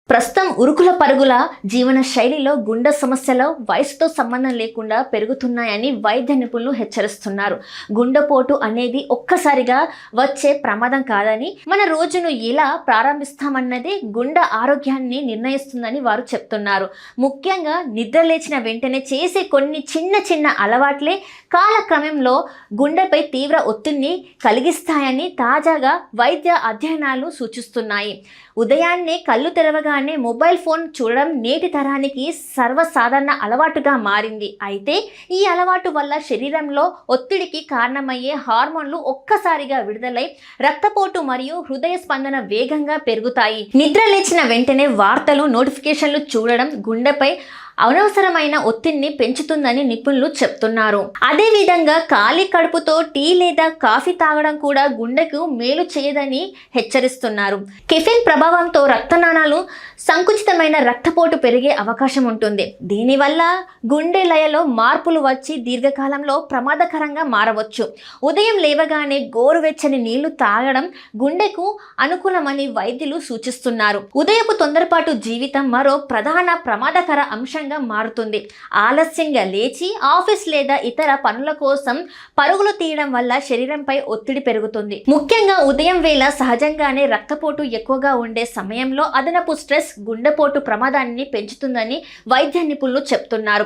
ప్రస్తుతం ఉరుకుల పరుగుల జీవన శైలిలో గుండె సమస్యలు వయసుతో సంబంధం లేకుండా పెరుగుతున్నాయని వైద్య నిపుణులు హెచ్చరిస్తున్నారు. గుండెపోటు అనేది ఒక్కసారిగా వచ్చే ప్రమాదం కాదని, మన రోజును ఎలా ప్రారంభిస్తామన్నది గుండె ఆరోగ్యాన్ని నిర్ణయిస్తుందని వారు చెప్తున్నారు. ముఖ్యంగా నిద్ర లేచిన వెంటనే చేసే కొన్ని చిన్న చిన్న అలవాట్లే కాలక్రమంలో గుండెపై తీవ్ర ఒత్తిడిని కలిగిస్తాయని తాజాగా వైద్య అధ్యయనాలు సూచిస్తున్నాయి. ఉదయాన్నే కళ్ళు తెరవగానే మొబైల్ ఫోన్ చూడడం నేటి తరానికి సర్వసాధారణ అలవాటుగా మారింది. అయితే ఈ అలవాటు వల్ల శరీరంలో ఒత్తిడికి కారణమయ్యే హార్మోన్లు ఒక్కసారిగా విడుదలై రక్తపోటు మరియు హృదయ స్పందన వేగంగా పెరుగుతాయి. నిద్ర లేచిన వెంటనే వార్తలు, నోటిఫికేషన్లు చూడడం గుండెపై అనవసరమైన ఒత్తిడిని పెంచుతుందని నిపుణులు చెప్తున్నారు. అదేవిధంగా ఖాళీ కడుపుతో టీ లేదా కాఫీ తాగడం కూడా గుండెకు మేలు చేయదని హెచ్చరిస్తున్నారు. కెఫిన్ ప్రభావంతో రక్తనాళాలు సంకుచితమైన రక్తపోటు పెరిగే అవకాశం ఉంటుంది. దీనివల్ల గుండె లయలో మార్పులు వచ్చి దీర్ఘకాలంలో ప్రమాదకరంగా మారవచ్చు. ఉదయం లేవగానే గోరువెచ్చని నీళ్లు తాగడం గుండెకు అనుకూలమని వైద్యులు సూచిస్తున్నారు. ఉదయపు తొందరపాటు జీవితం మరో ప్రధాన ప్రమాదకర అంశం మారుతుంది. ఆలస్యంగా లేచి ఆఫీస్ లేదా ఇతర పనుల కోసం పరుగులు తీయడం వల్ల శరీరంపై ఒత్తిడి పెరుగుతుంది. ముఖ్యంగా ఉదయం వేళ సహజంగానే రక్తపోటు ఎక్కువగా ఉండే సమయంలో అదనపు స్ట్రెస్ గుండెపోటు ప్రమాదాన్ని పెంచుతుందని వైద్య నిపుణులు చెప్తున్నారు.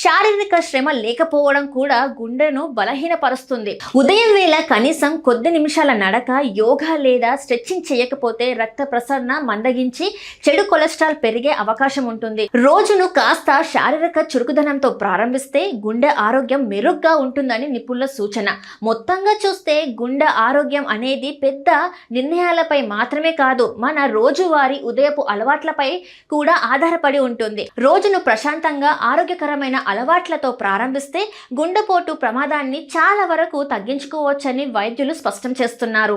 శారీరక శ్రమ లేకపోవడం కూడా గుండెను బలహీనపరుస్తుంది. ఉదయం వేళ కనీసం కొద్ది నిమిషాల నడక, యోగా లేదా స్ట్రెచ్చింగ్ చేయకపోతే రక్త ప్రసరణ మందగించి చెడు కొలెస్ట్రాల్ పెరిగే అవకాశం ఉంటుంది. రోజును కాస్త శారీరక చురుకుదనంతో ప్రారంభిస్తే గుండె ఆరోగ్యం మెరుగ్గా ఉంటుందని నిపుణుల సూచన. మొత్తంగా చూస్తే గుండె ఆరోగ్యం అనేది పెద్ద నిర్ణయాలపై మాత్రమే కాదు, మన రోజువారీ ఉదయపు అలవాట్లపై కూడా ఆధారపడి ఉంటుంది. రోజును ప్రశాంతంగా ఆరోగ్యకరమైన అలవాట్లతో ప్రారంభిస్తే గుండెపోటు ప్రమాదాన్ని చాలా వరకు తగ్గించుకోవచ్చని వైద్యులు స్పష్టం చేస్తున్నారు.